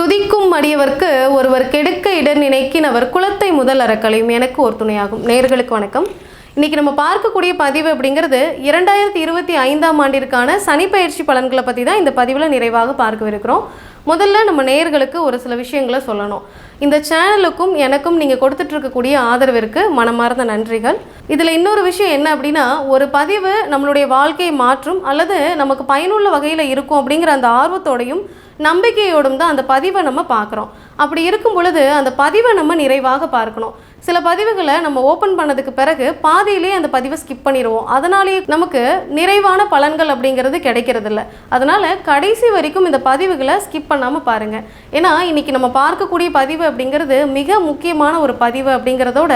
துதிக்கும் அடியவர்க்கு ஒருவர் கெடுக்க இடர் நினைக்கினவர் குலத்தை முதல் அறக்கலையும் எனக்கு ஒரு துணையாகும். நேயர்களுக்கு வணக்கம். இன்றைக்கி நம்ம பார்க்கக்கூடிய பதிவு அப்படிங்கிறது 2025ஆம் ஆண்டிற்கான சனிப்பெயர்ச்சி பலன்களை பற்றி தான் இந்த பதிவில் நிறைவாக பார்க்கவிருக்கிறோம். முதல்ல நம்ம நேயர்களுக்கு ஒரு சில விஷயங்களை சொல்லணும். இந்த சேனலுக்கும் எனக்கும் நீங்கள் கொடுத்துட்ருக்கக்கூடிய ஆதரவிற்கு மனமார்ந்த நன்றிகள். இதில் இன்னொரு விஷயம் என்ன அப்படின்னா, ஒரு பதிவு நம்மளுடைய வாழ்க்கையை மாற்றும் அல்லது நமக்கு பயனுள்ள வகையில் இருக்கும் அப்படிங்கிற அந்த ஆர்வத்தோடையும் நம்பிக்கையோடும் தான் அந்த பதிவை நம்ம பார்க்குறோம். அப்படி இருக்கும் பொழுது அந்த பதிவை நம்ம நிறைவாக பார்க்கணும். சில பதிவுகளை நம்ம ஓப்பன் பண்ணதுக்கு பிறகு பாதியிலே அந்த பதிவை ஸ்கிப் பண்ணிடுவோம். அதனாலேயே நமக்கு நிறைவான பலன்கள் அப்படிங்கிறது கிடைக்கிறதில்ல. அதனால் கடைசி வரைக்கும் இந்த பதிவுகளை ஸ்கிப் பண்ணாமல் பாருங்கள். ஏன்னா இன்றைக்கி நம்ம பார்க்கக்கூடிய பதிவு அப்படிங்கிறது மிக முக்கியமான ஒரு பதிவு அப்படிங்கிறதோட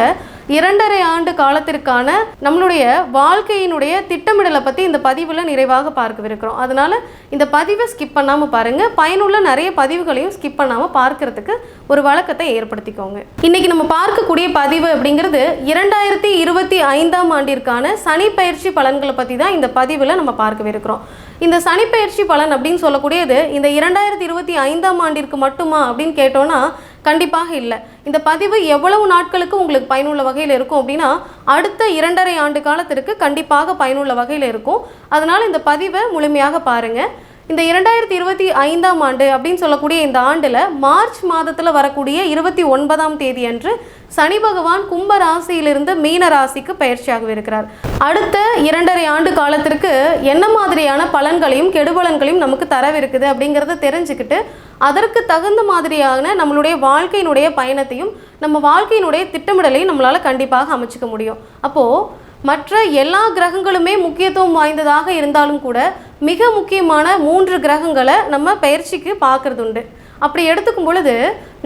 2.5 ஆண்டு காலத்திற்கான நம்மளுடைய வாழ்க்கையினுடைய திட்டமிடலை பற்றி இந்த பதிவில் நிறைவாக பார்க்கவிருக்கிறோம். அதனால் இந்த பதிவை ஸ்கிப் பண்ணாமல் பாருங்கள். பயனுள்ள நிறைய பதிவுகளையும் ஸ்கிப் பண்ணாமல் பார்க்கறதுக்கு ஒரு வழக்கத்தை ஏற்படுத்திக்கோங்க. இன்றைக்கி நம்ம பார்க்கக்கூடிய பதிவு அப்படிங்கிறது 2025ஆம் ஆண்டிற்கான சனிப்பெயர்ச்சி பலன்களை பற்றி தான் இந்த பதிவில் நம்ம பார்க்கவிருக்கிறோம். இந்த சனிப்பெயர்ச்சி பலன் அப்படின்னு சொல்லக்கூடியது இந்த 2025ஆம் ஆண்டிற்கு மட்டுமா அப்படின்னு கேட்டோன்னா கண்டிப்பாக இல்லை. இந்த பதிவு எவ்வளவு நாட்களுக்கு உங்களுக்கு பயனுள்ள வகையில் இருக்கும் அப்படின்னா அடுத்த 2.5 ஆண்டு காலத்திற்கு கண்டிப்பாக பயனுள்ள வகையில் இருக்கும். அதனால் இந்த பதிவை முழுமையாக பாருங்கள். இந்த 2025ஆம் ஆண்டு அப்படின்னு சொல்லக்கூடிய இந்த ஆண்டில் மார்ச் மாதத்தில் வரக்கூடிய 29ஆம் தேதி அன்று சனி பகவான் கும்ப ராசியிலிருந்து மீன ராசிக்கு பயிற்சியாக இருக்கிறார். அடுத்த 2.5 ஆண்டு காலத்திற்கு என்ன மாதிரியான பலன்களையும் கெடுபலன்களையும் நமக்கு தரவிருக்குது அப்படிங்கிறத தெரிஞ்சுக்கிட்டு அதற்கு தகுந்த மாதிரியான நம்மளுடைய வாழ்க்கையினுடைய பயணத்தையும் நம்ம வாழ்க்கையினுடைய திட்டமிடலையும் நம்மளால் கண்டிப்பாக அமைச்சிக்க முடியும். அப்போது மற்ற எல்லா கிரகங்களுமே முக்கியத்துவம் வாய்ந்ததாக இருந்தாலும் கூட மிக முக்கியமான 3 கிரகங்களை நம்ம பயிற்சிக்கு பார்க்கறது உண்டு. அப்படி எடுத்துக்கும் பொழுது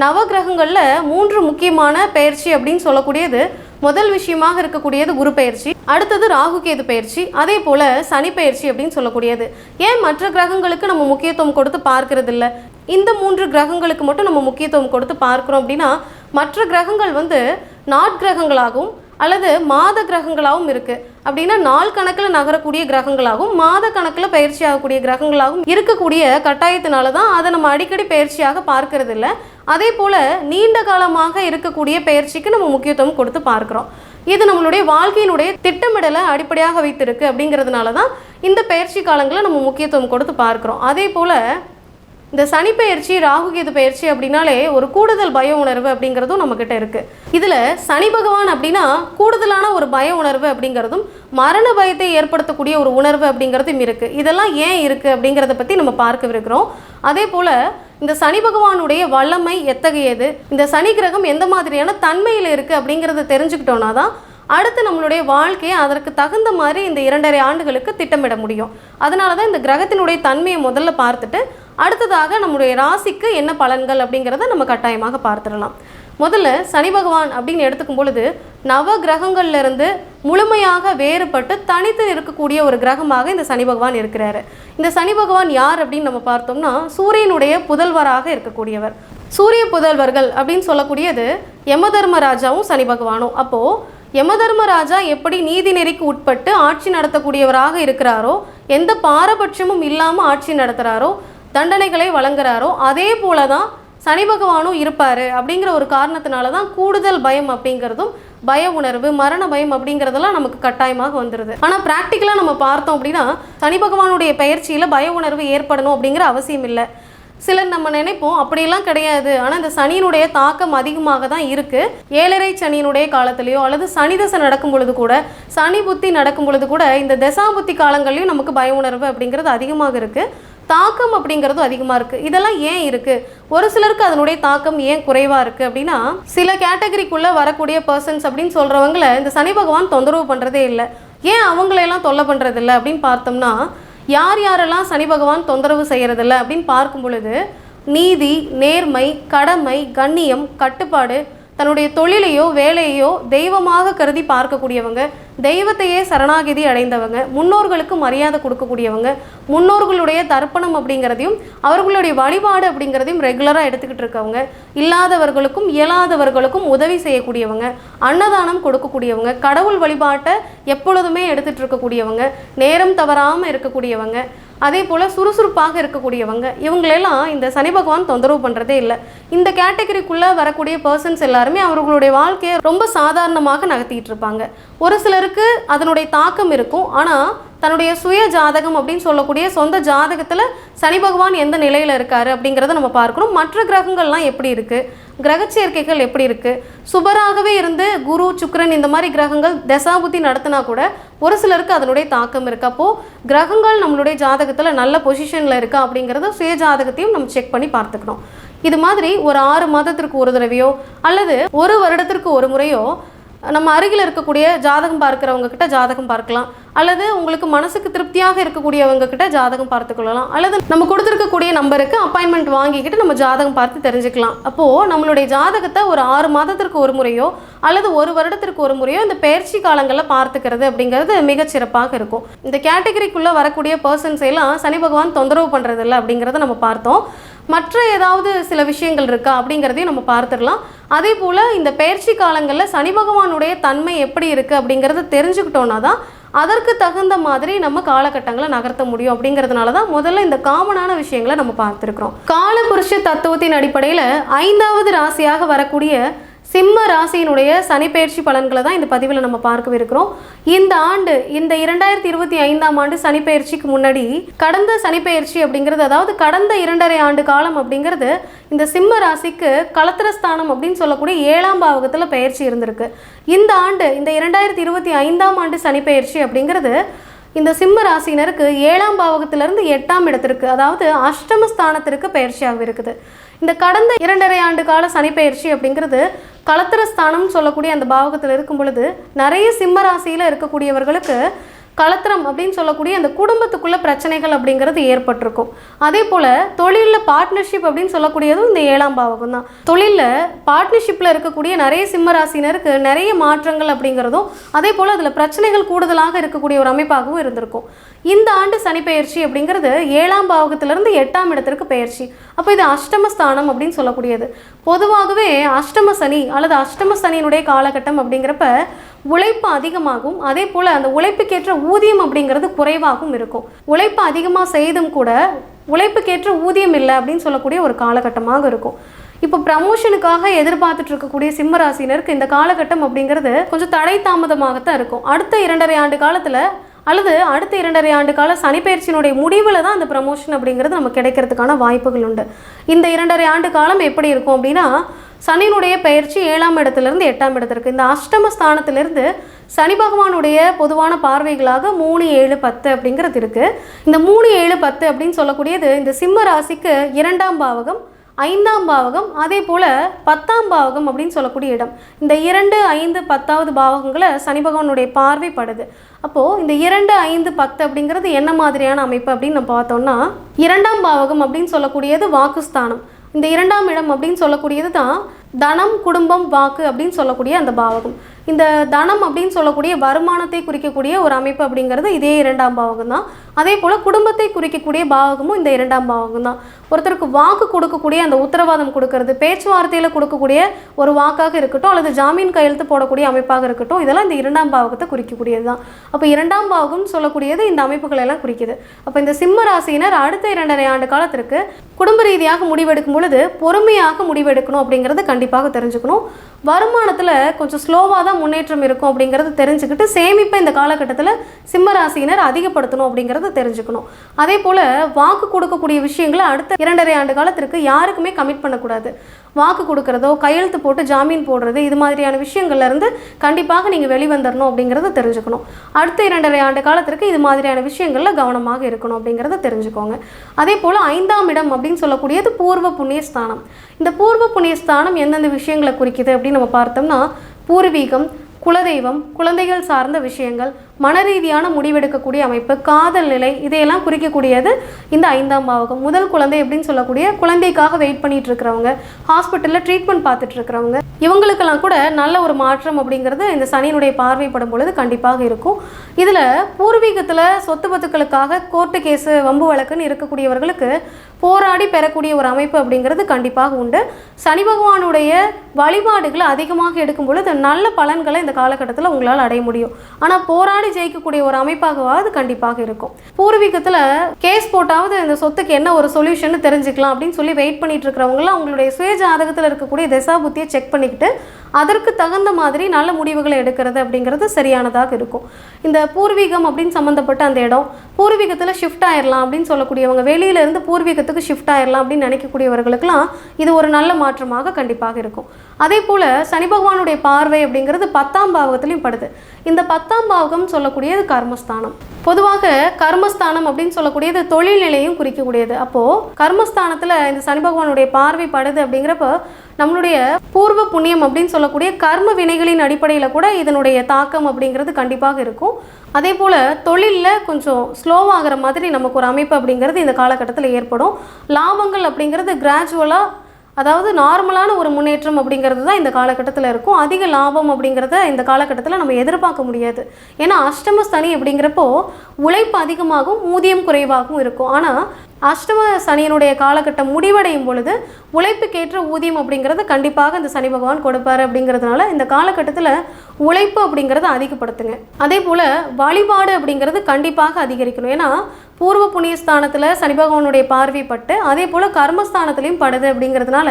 நவ கிரகங்களில் 3 முக்கியமான பயிற்சி அப்படின்னு சொல்லக்கூடியது முதல் விஷயமாக இருக்கக்கூடியது குரு பயிற்சி, அடுத்தது ராகு கேது பயிற்சி, அதே போல் சனி பயிற்சி அப்படின்னு சொல்லக்கூடியது. ஏன் மற்ற கிரகங்களுக்கு நம்ம முக்கியத்துவம் கொடுத்து பார்க்கறது இல்லை, இந்த 3 கிரகங்களுக்கு மட்டும் நம்ம முக்கியத்துவம் கொடுத்து பார்க்குறோம் அப்படின்னா மற்ற கிரகங்கள் நாட்கிரகங்களாகவும் அல்லது மாத கிரகங்களாகவும் இருக்குது. அப்படின்னா நாள் கணக்கில் நகரக்கூடிய கிரகங்களாகவும் மாத கணக்கில் பயிற்சி ஆகக்கூடிய கிரகங்களாகவும் இருக்கக்கூடிய கட்டாயத்தினால தான் அதை நம்ம அடிக்கடி பயிற்சியாக பார்க்கறது இல்லை. அதே போல் நீண்ட காலமாக இருக்கக்கூடிய பயிற்சிக்கு நம்ம முக்கியத்துவம் கொடுத்து பார்க்குறோம். இது நம்மளுடைய வாழ்க்கையினுடைய திட்டமிடலை அடிப்படையாக வைத்திருக்கு. அப்படிங்கிறதுனால தான் இந்த பயிற்சி காலங்களில் நம்ம முக்கியத்துவம் கொடுத்து பார்க்குறோம். அதே போல் இந்த சனி பயிற்சி ராகு கேது பயிற்சி அப்படின்னாலே ஒரு கூடுதல் பய உணர்வு அப்படிங்கிறதும் நம்மக்கிட்ட இருக்குது. இதில் சனி பகவான் அப்படின்னா கூடுதலான ஒரு பய உணர்வு அப்படிங்கிறதும் மரண பயத்தை ஏற்படுத்தக்கூடிய ஒரு உணர்வு அப்படிங்கிறதும் இருக்குது. இதெல்லாம் ஏன் இருக்குது அப்படிங்கிறத பற்றி நம்ம பார்க்கவிருக்கிறோம். அதே போல் இந்த சனி பகவானுடைய வல்லமை எத்தகையது, இந்த சனி கிரகம் எந்த மாதிரியான தன்மையில் இருக்குது அப்படிங்கிறத தெரிஞ்சுக்கிட்டோன்னா தான் அடுத்து நம்மளுடைய வாழ்க்கையை அதற்கு தகுந்த மாதிரி இந்த 2.5 ஆண்டுகளுக்கு திட்டமிட முடியும். அதனால தான் இந்த கிரகத்தினுடைய தன்மையை முதல்ல பார்த்துட்டு அடுத்ததாக நம்முடைய ராசிக்கு என்ன பலன்கள் அப்படிங்கிறத நம்ம கட்டாயமாக பார்த்துடலாம். முதல்ல சனி பகவான் அப்படின்னு எடுத்துக்கும் பொழுது நவ கிரகங்கள்லேருந்து முழுமையாக வேறுபட்டு தனித்து இருக்கக்கூடிய ஒரு கிரகமாக இந்த சனி பகவான் இருக்கிறாரு. இந்த சனி பகவான் யார் அப்படின்னு நம்ம பார்த்தோம்னா சூரியனுடைய புதல்வராக இருக்கக்கூடியவர். சூரிய புதல்வர்கள் அப்படின்னு சொல்லக்கூடியது யமதர்மராஜாவும் சனி பகவானும். அப்போது யமதர்மராஜா எப்படி நீதி நெறிக்கு உட்பட்டு ஆட்சி நடத்தக்கூடியவராக இருக்கிறாரோ, எந்த பாரபட்சமும் இல்லாமல் ஆட்சி நடத்துகிறாரோ, தண்டனைகளை வழங்குறாரோ, அதே போல தான் சனி பகவானும் இருப்பார். அப்படிங்கிற ஒரு காரணத்தினால தான் கூடுதல் பயம் அப்படிங்கிறதும் பய உணர்வு மரண பயம் அப்படிங்கிறதெல்லாம் நமக்கு கட்டாயமாக வந்துடுது. ஆனால் ப்ராக்டிக்கலாக நம்ம பார்த்தோம் அப்படின்னா சனி பகவானுடைய பயிற்சியில் பய உணர்வு ஏற்படணும் அப்படிங்கிற அவசியம் இல்லை. சிலர் நம்ம நினைப்போம் அப்படியெல்லாம் கிடையாது, ஆனால் இந்த சனியினுடைய தாக்கம் அதிகமாக தான் இருக்குது. 7.5 சனியினுடைய காலத்துலேயோ அல்லது சனி தசை நடக்கும் பொழுது கூட சனி புத்தி நடக்கும் பொழுது கூட இந்த தசாபுத்தி காலங்கள்லையும் நமக்கு பய உணர்வு அப்படிங்கிறது அதிகமாக இருக்குது, தாக்கம் அப்படிங்கிறதும் அதிகமாக இருக்குது. இதெல்லாம் ஏன் இருக்குது? ஒரு சிலருக்கு அதனுடைய தாக்கம் ஏன் குறைவாக இருக்குது அப்படின்னா சில கேட்டகரிக்குள்ளே வரக்கூடிய பர்சன்ஸ் அப்படின்னு சொல்கிறவங்கள இந்த சனி பகவான் தொந்தரவு பண்ணுறதே இல்லை. ஏன் அவங்களையெல்லாம் தொல்லை பண்ணுறதில்லை அப்படின்னு பார்த்தோம்னா யாரெல்லாம் சனி பகவான் தொந்தரவு செய்கிறதில்ல அப்படின்னு பார்க்கும் பொழுது நீதி, நேர்மை, கடமை, கண்ணியம், கட்டுப்பாடு, தன்னுடைய தொழிலையோ வேலையோ தெய்வமாக கருதி பார்க்கக்கூடியவங்க, தெய்வத்தையே சரணாகிதி அடைந்தவங்க, முன்னோர்களுக்கு மரியாதை கொடுக்கக்கூடியவங்க, முன்னோர்களுடைய தர்ப்பணம் அப்படிங்கிறதையும் அவர்களுடைய வழிபாடு அப்படிங்கிறதையும் ரெகுலராக எடுத்துக்கிட்டு இருக்கவங்க, இல்லாதவர்களுக்கும் இயலாதவர்களுக்கும் உதவி செய்யக்கூடியவங்க, அன்னதானம் கொடுக்கக்கூடியவங்க, கடவுள் வழிபாட்டை எப்பொழுதுமே எடுத்துகிட்டு இருக்கக்கூடியவங்க, நேரம் தவறாமல் இருக்கக்கூடியவங்க, அதே போல் சுறுசுறுப்பாக இருக்கக்கூடியவங்க, இவங்களெல்லாம் இந்த சனி பகவான் தொந்தரவு பண்ணுறதே இல்லை. இந்த கேட்டகரிக்குள்ளே வரக்கூடிய பர்சன்ஸ் எல்லாருமே அவர்களுடைய வாழ்க்கையை ரொம்ப சாதாரணமாக நகர்த்திக்கிட்டு இருப்பாங்க. ஒரு சிலருக்கு அதனுடைய தாக்கம் இருக்கும். ஆனால் தன்னுடைய சுய ஜாதகம் அப்படின்னு சொல்லக்கூடிய சொந்த ஜாதகத்தில் சனி பகவான் எந்த நிலையில் இருக்கார் அப்படிங்கிறத நம்ம பார்க்கணும். மற்ற கிரகங்கள்லாம் எப்படி இருக்குது, கிரக சேர்க்கைகள் எப்படி இருக்குது, சுபராகவே இருந்து குரு சுக்கிரன் இந்த மாதிரி கிரகங்கள் தசாபுத்தி நடத்தினா கூட ஒரு சிலருக்கு அதனுடைய தாக்கம் இருக்குது. அப்போது கிரகங்கள் நம்மளுடைய ஜாதகத்தில் நல்ல பொசிஷனில் இருக்கா அப்படிங்கிறத சுய ஜாதகத்தையும் நம்ம செக் பண்ணி பார்த்துக்கணும். இது மாதிரி ஒரு 6 மாதத்திற்கு ஒரு தடவையோ அல்லது ஒரு வருடத்திற்கு ஒரு முறையோ நம்ம அருகில் இருக்கக்கூடிய ஜாதகம் பார்க்குறவங்க கிட்ட ஜாதகம் பார்க்கலாம், அல்லது உங்களுக்கு மனசுக்கு திருப்தியாக இருக்கக்கூடியவங்க கிட்ட ஜாதகம் பார்த்துக்கொள்ளலாம், அல்லது நம்ம கொடுத்துருக்கக்கூடிய நம்பருக்கு அப்பாயின்மெண்ட் வாங்கிக்கிட்டு நம்ம ஜாதகம் பார்த்து தெரிஞ்சுக்கலாம். அப்போது நம்மளுடைய ஜாதகத்தை ஒரு 6 மாதத்திற்கு ஒரு முறையோ அல்லது ஒரு வருடத்திற்கு ஒரு முறையோ இந்த பயிற்சி காலங்களில் பார்த்துக்கிறது அப்படிங்கிறது மிகச்சிறப்பாக இருக்கும். இந்த கேட்டகரிக்குள்ளே வரக்கூடிய பர்சன்ஸ் எல்லாம் சனி பகவான் தொந்தரவு பண்ணுறதில்லை அப்படிங்கிறத நம்ம பார்த்தோம். மற்ற ஏதாவது சில விஷயங்கள் இருக்கா அப்படிங்கிறதையும் நம்ம பார்த்துடலாம். அதே போல் இந்த பயிற்சி காலங்களில் சனி பகவானுடைய தன்மை எப்படி இருக்குது அப்படிங்கிறத தெரிஞ்சுக்கிட்டோன்னா தான் அதற்கு தகுந்த மாதிரி நம்ம காலகட்டங்களை நகர்த்த முடியும். அப்படிங்கிறதுனால தான் முதல்ல இந்த காமனான விஷயங்களை நம்ம பார்த்துருக்குறோம். காலபுருஷ தத்துவத்தின் அடிப்படையில் 5வது ராசியாக வரக்கூடிய சிம்ம ராசியினுடைய சனிப்பெயர்ச்சி பலன்களை தான் இந்த பதிவில் நம்ம பார்க்கவிருக்கிறோம். இந்த ஆண்டு, இந்த 2025ஆம் ஆண்டு சனிப்பெயர்ச்சிக்கு முன்னாடி கடந்த சனிப்பெயர்ச்சி அப்படிங்கிறது, அதாவது கடந்த 2.5 ஆண்டு காலம் அப்படிங்கிறது இந்த சிம்ம ராசிக்கு களத்திரஸ்தானம் அப்படின்னு சொல்லக்கூடிய 7ஆம் பாவகத்தில் பெயர்ச்சி இருந்திருக்கு. இந்த ஆண்டு, இந்த 2025ஆம் ஆண்டு சனிப்பெயர்ச்சி அப்படிங்கிறது இந்த சிம்ம ராசியினருக்கு 7ஆம் பாவகத்திலிருந்து 8ஆம் இடத்திற்கு, அதாவது அஷ்டமஸ்தானத்திற்கு பயிற்சியாக இருக்குது. இந்த கடந்த 2.5 ஆண்டு கால சனிப்பெயர்ச்சி அப்படிங்கிறது களத்திரஸ்தானம் சொல்லக்கூடிய அந்த பாவகத்தில் இருக்கும் பொழுது நிறைய சிம்ம ராசியில் இருக்கக்கூடியவர்களுக்கு களத்திரம் அப்படின்னு சொல்லக்கூடிய அந்த குடும்பத்துக்குள்ள பிரச்சனைகள் அப்படிங்கிறது ஏற்பட்டிருக்கும். அதே போல் தொழிலில் பார்ட்னர்ஷிப் அப்படின்னு சொல்லக்கூடியதும் இந்த 7ஆம் பாவகம் தான். தொழிலில் பார்ட்னர்ஷிப்பில் இருக்கக்கூடிய நிறைய சிம்ம ராசினருக்கு நிறைய மாற்றங்கள் அப்படிங்கிறதும், அதே போல் அதில் பிரச்சனைகள் கூடுதலாக இருக்கக்கூடிய ஒரு அமைப்பாகவும் இருந்திருக்கும். இந்த ஆண்டு சனிப்பெயர்ச்சி அப்படிங்கிறது 7ஆம் பாவகத்திலிருந்து 8ஆம் இடத்திற்கு பெயர்ச்சி. அப்போ இது அஷ்டமஸ்தானம் அப்படின்னு சொல்லக்கூடியது. பொதுவாகவே அஷ்டம சனி அல்லது அஷ்டம சனியினுடைய காலகட்டம் அப்படிங்கிறப்ப உழைப்பு அதிகமாகும். அதே போல் அந்த உழைப்புக்கேற்ற ஊதியம் அப்படிங்கிறது குறைவாகவும் இருக்கும். உழைப்பு அதிகமாக செய்தும் கூட உழைப்புக்கேற்ற ஊதியம் இல்லை அப்படின்னு சொல்லக்கூடிய ஒரு காலகட்டமாக இருக்கும். இப்போ ப்ரமோஷனுக்காக எதிர்பார்த்துட்டு இருக்கக்கூடிய சிம்மராசினருக்கு இந்த காலகட்டம் அப்படிங்கிறது கொஞ்சம் தடை தாமதமாகத்தான் இருக்கும். அடுத்த 2.5 ஆண்டு காலத்தில் அல்லது அடுத்த 2.5 ஆண்டு கால சனிப்பெயர்ச்சியினுடைய முடிவில் தான் அந்த ப்ரமோஷன் அப்படிங்கிறது நமக்கு கிடைக்கிறதுக்கான வாய்ப்புகள் உண்டு. இந்த 2.5 ஆண்டு காலம் எப்படி இருக்கும் அப்படின்னா, சனியினுடைய பெயர்ச்சி 7ஆம் இடத்துலேருந்து 8ஆம் இடத்திற்கு, இந்த அஷ்டம ஸ்தானத்திலிருந்து சனி பகவானுடைய பொதுவான பார்வைகளாக 3, 7, 10 அப்படிங்கிறது இருக்குது. இந்த 3, 7, 10 அப்படின்னு சொல்லக்கூடியது இந்த சிம்ம ராசிக்கு 2ஆம் பாவகம், 5ஆம் பாவகம், அதே போல் 10ஆம் பாவகம் அப்படின்னு சொல்லக்கூடிய இடம். இந்த 2, 5, 10வது பாவகங்களை சனி பகவானுடைய பார்வை படுது. அப்போது இந்த 2, 5, 10 அப்படிங்கிறது என்ன மாதிரியான அமைப்பு அப்படின்னு நம்ம பார்த்தோம்னா, 2ஆம் பாவகம் அப்படின்னு சொல்லக்கூடியது வாக்குஸ்தானம். இந்த 2ஆம் இடம் அப்படின்னு சொல்லக்கூடியது தான் தனம், குடும்பம், வாக்கு அப்படின்னு சொல்லக்கூடிய அந்த பாவகம். இந்த தனம் அப்படின்னு சொல்லக்கூடிய வருமானத்தை குறிக்கக்கூடிய ஒரு அமைப்பு அப்படிங்கிறது இதே 2ஆம் பாவகம் தான். அதே போல் குடும்பத்தை குறிக்கக்கூடிய பாவகமும் இந்த 2ஆம் பாவகம் தான். ஒருத்தருக்கு வாக்கு கொடுக்கக்கூடிய அந்த உத்தரவாதம் கொடுக்கறது, பேச்சுவார்த்தையில் கொடுக்கக்கூடிய ஒரு வாக்காக இருக்கட்டும் அல்லது ஜாமீன் கையெழுத்து போடக்கூடிய அமைப்பாக இருக்கட்டும், இதெல்லாம் இந்த 2ஆம் பாவகத்தை குறிக்கக்கூடியது தான். அப்போ 2ஆம் பாவகம் சொல்லக்கூடியது இந்த அமைப்புகள் எல்லாம் குறிக்குது. அப்போ இந்த சிம்ம ராசியினர் அடுத்த 2.5 ஆண்டு காலத்திற்கு குடும்ப ரீதியாக முடிவெடுக்கும் பொழுது பொறுமையாக முடிவெடுக்கணும் அப்படிங்கிறது கண்டிப்பாக தெரிஞ்சுக்கணும். வருமானத்தில் கொஞ்சம் ஸ்லோவாக தான் முன்னேற்றம் இருக்கும் அப்படிங்கிறது தெரிஞ்சுக்கிட்டு சேமிப்பை இந்த காலகட்டத்தில் சிம்ம ராசியினர் அதிகப்படுத்தணும் அப்படிங்கிறது தெரிஞ்சுக்கணும். அதே போல் வாக்கு கொடுக்கக்கூடிய விஷயங்களை அடுத்த 2.5 ஆண்டு காலத்திற்கு யாருக்குமே கமிட் பண்ணக்கூடாது. வாக்கு கொடுக்கறதோ கையெழுத்து போட்டு ஜாமீன் போடுறது இது மாதிரியான விஷயங்கள்லேருந்து கண்டிப்பாக நீங்கள் வெளிவந்துடணும் அப்படிங்கிறத தெரிஞ்சுக்கணும். அடுத்த 2.5 ஆண்டு காலத்திற்கு இது மாதிரியான விஷயங்களில் கவனமாக இருக்கணும் அப்படிங்கிறத தெரிஞ்சுக்கோங்க. அதே போல் 5ஆம் இடம் அப்படின்னு சொல்லக்கூடியது பூர்வ புண்ணிய ஸ்தானம். இந்த பூர்வ புண்ணிய ஸ்தானம் எந்தெந்த விஷயங்களை குறிக்குது அப்படின்னு நம்ம பார்த்தோம்னா, பூர்வீகம், குலதெய்வம், குழந்தைகள் சார்ந்த விஷயங்கள், மனரீதியான முடிவெடுக்கக்கூடிய அமைப்பு, காதல் நிலை, இதையெல்லாம் குறிக்கக்கூடியது இந்த 5ஆம் பாவகம். முதல் குழந்தை அப்படின்னு சொல்லக்கூடிய குழந்தைக்காக வெயிட் பண்ணிட்டு இருக்கிறவங்க, ஹாஸ்பிட்டலில் ட்ரீட்மெண்ட் பார்த்துட்டு இருக்கிறவங்க, இவங்களுக்கெல்லாம் கூட நல்ல ஒரு மாற்றம் அப்படிங்கிறது இந்த சனியினுடைய பார்வைப்படும் பொழுது கண்டிப்பாக இருக்கும். இதில் பூர்வீகத்தில் சொத்து பத்துக்களுக்காக கோர்ட்டு கேஸு, வம்பு வழக்குன்னு இருக்கக்கூடியவர்களுக்கு போராடி பெறக்கூடிய ஒரு அமைப்பு அப்படிங்கிறது கண்டிப்பாக உண்டு. சனி பகவானுடைய வழிபாடுகளை அதிகமாக எடுக்கும் பொழுது நல்ல பலன்களை இந்த காலகட்டத்தில் உங்களால் அடைய முடியும். ஆனால் போராடி ஜெயிக்கக்கூடிய ஒரு அமைப்பாகவாது கண்டிப்பாக இருக்கும். பூர்வீகத்தில் கேஸ் போட்டாவது இந்த சொத்துக்கு என்ன ஒரு சொல்யூஷன் தெரிஞ்சுக்கலாம் அப்படின்னு சொல்லி வெயிட் பண்ணிட்டு இருக்கிறவங்களாம் அவங்களுடைய சுய ஜாதகத்தில் இருக்கக்கூடிய திசா புத்தியை செக் பண்ணிக்கிட்டு அதற்கு தகுந்த மாதிரி நல்ல முடிவுகளை எடுக்கிறது அப்படிங்கிறது சரியானதாக இருக்கும். இந்த பூர்வீகம் அப்படின்னு சம்மந்தப்பட்ட அந்த இடம் பூர்வீகத்தில் ஷிஃப்ட் ஆயிடலாம் அப்படின்னு சொல்லக்கூடியவங்க, வெளியிலேருந்து பூர்வீகத்துக்கு ஷிஃப்ட் ஆயிடலாம் அப்படின்னு நினைக்கக்கூடியவர்களுக்கெல்லாம் இது ஒரு நல்ல மாற்றமாக கண்டிப்பாக இருக்கும். அதே போல் சனி பகவானுடைய பார்வை அப்படிங்கிறது 10ஆம் பாவகத்திலையும் படுது. இந்த 10ஆம் பாவகம் சொல்லக்கூடியது கர்மஸ்தானம். பொதுவாக கர்மஸ்தானம் அப்படின்னு சொல்லக்கூடியது தொழில் நிலையும் குறிக்கக்கூடியது. அப்போது கர்மஸ்தானத்தில் இந்த சனி பகவானுடைய பார்வை படுது அப்படிங்கிறப்ப நம்மளுடைய பூர்வ புண்ணியம் அப்படின்னு சொல்லக்கூடிய கர்ம வினைகளின் அடிப்படையில் கூட இதனுடைய தாக்கம் அப்படிங்கிறது கண்டிப்பாக இருக்கும். அதே போல் தொழிலில் கொஞ்சம் ஸ்லோவாகிற மாதிரி நமக்கு ஒரு அமைப்பு அப்படிங்கிறது இந்த காலகட்டத்தில் ஏற்படும். லாபங்கள் அப்படிங்கிறது கிராஜுவலாக, அதாவது நார்மலான ஒரு முன்னேற்றம் அப்படிங்கிறது தான் இந்த காலகட்டத்தில் இருக்கும். அதிக லாபம் அப்படிங்கிறத இந்த காலகட்டத்தில் நம்ம எதிர்பார்க்க முடியாது. ஏன்னா அஷ்டம சனி அப்படிங்கிறப்போ உழைப்பு அதிகமாகவும் ஊதியம் குறைவாகவும் இருக்கும். ஆனால் அஷ்டம சனியினுடைய காலகட்டம் முடிவடையும் பொழுது உழைப்புக்கேற்ற ஊதியம் அப்படிங்கிறது கண்டிப்பாக இந்த சனி பகவான் கொடுப்பார். அப்படிங்கிறதுனால இந்த காலகட்டத்தில் உழைப்பு அப்படிங்கிறத அதிகப்படுத்துங்க. அதே போல் வழிபாடு அப்படிங்கிறது கண்டிப்பாக அதிகரிக்கணும். ஏன்னா பூர்வ புண்ணியஸ்தானத்தில் சனி பகவானுடைய பார்வை பட்டு அதே போல் கர்மஸ்தானத்துலேயும் படுது. அப்படிங்கிறதுனால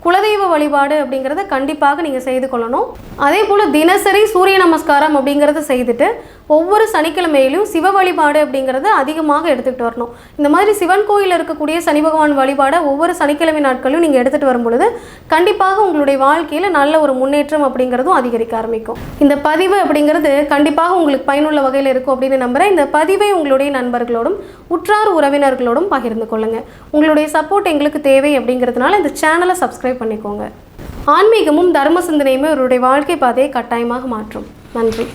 குலதெய்வ வழிபாடு அப்படிங்கிறத கண்டிப்பாக நீங்கள் செய்து கொள்ளணும். அதே போல் தினசரி சூரிய நமஸ்காரம் அப்படிங்கிறத செய்துட்டு ஒவ்வொரு சனிக்கிழமையிலும் சிவ வழிபாடு அப்படிங்கிறத அதிகமாக எடுத்துகிட்டு வரணும். இந்த மாதிரி சிவன் கோயில் இருக்கக்கூடிய சனி பகவான் வழிபாடை ஒவ்வொரு சனிக்கிழமை நாட்களும் நீங்கள் எடுத்துகிட்டு வரும் பொழுது கண்டிப்பாக உங்களுடைய வாழ்க்கையில் நல்ல ஒரு முன்னேற்றம் அப்படிங்கிறதும் அதிகரிக்க ஆரம்பிக்கும். இந்த பதிவு அப்படிங்கிறது கண்டிப்பாக உங்களுக்கு பயனுள்ள வகையில் இருக்கும் அப்படின்னு நம்புகிறேன். இந்த பதிவை உங்களுடைய நண்பர்களோடும் உற்றார் உறவினர்களோடும் பகிர்ந்து கொள்ளுங்கள். உங்களுடைய சப்போர்ட் எங்களுக்கு தேவை. அப்படிங்கிறதுனால இந்த சேனலை சப்ஸ்கிரைப் பண்ணிக்கோங்க. ஆன்மீகமும் தர்ம சிந்தனையுமே அவருடைய வாழ்க்கை பாதையை கட்டாயமாக மாற்றும். நன்றி.